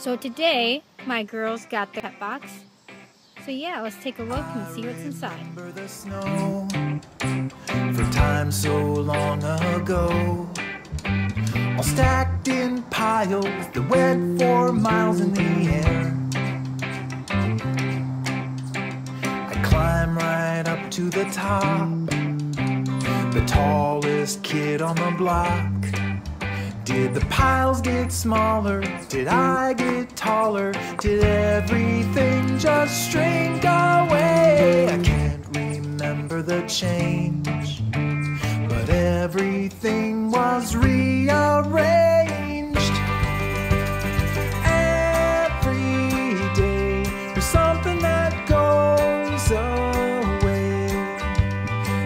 So today, my girls got the pet box. So yeah, let's take a look and see what's inside. The snow for time so long ago, all stacked in piles that went for miles in the air. I climb right up to the top, the tallest kid on the block. Did the piles get smaller? Did I get taller? Did everything just shrink away? I can't remember the change, but everything was rearranged. Every day there's something that goes away.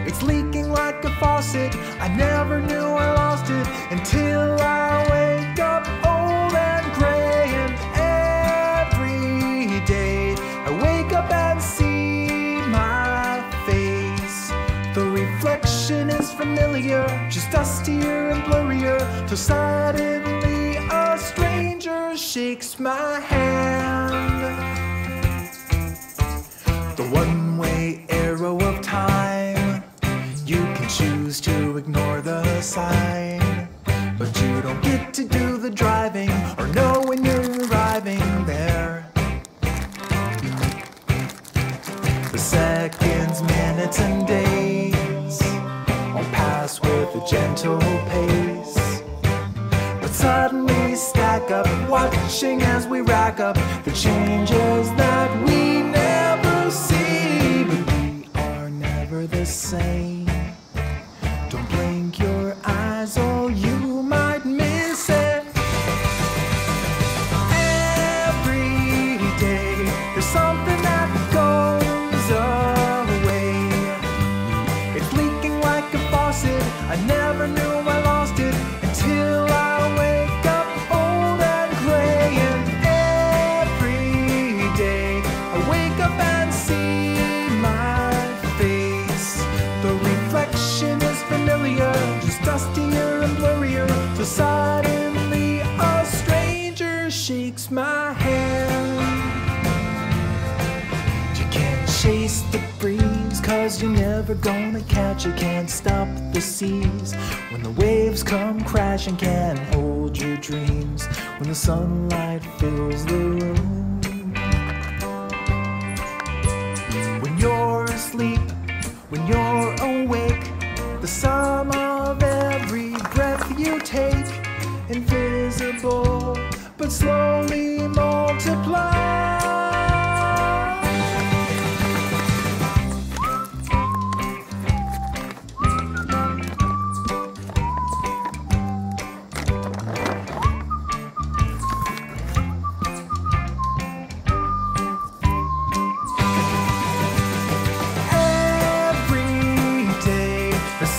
It's leaking like a faucet. I never knew I lost it until I wake up old and gray. And every day I wake up and see my face. The reflection is familiar, just dustier and blurrier, till suddenly a stranger shakes my hand. The one-way arrow of time, you can choose to ignore the sign, but you don't get to do the driving or know when you're arriving there. The seconds, minutes, and days all pass with a gentle pace, but suddenly stack up, watching as we rack up the changes that we never see. But we are never the same. Don't blink your eyes or you might miss it. Every day there's something that goes away. It's leaking like a faucet. I never knew I lost it until I wake up old and gray. And every day I wake up and see my face. The reflection is familiar, just dustier and blurrier, till suddenly a stranger shakes my hand. You can't chase the breeze, 'cause you're never gonna catch it. Can't stop the seas when the waves come crashing. Can't hold your dreams when the sunlight fills the room. When you're asleep, when you're awake, the sum of every breath you take, invisible but slowly multiply.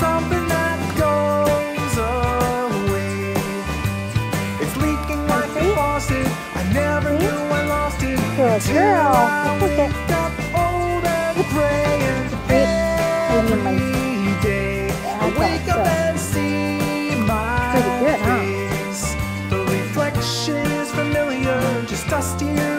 Something that goes away. It's leaking like a faucet. I never knew I lost it until I wake up old and gray. And every day I wake up and see my face. The reflection is familiar, just dustier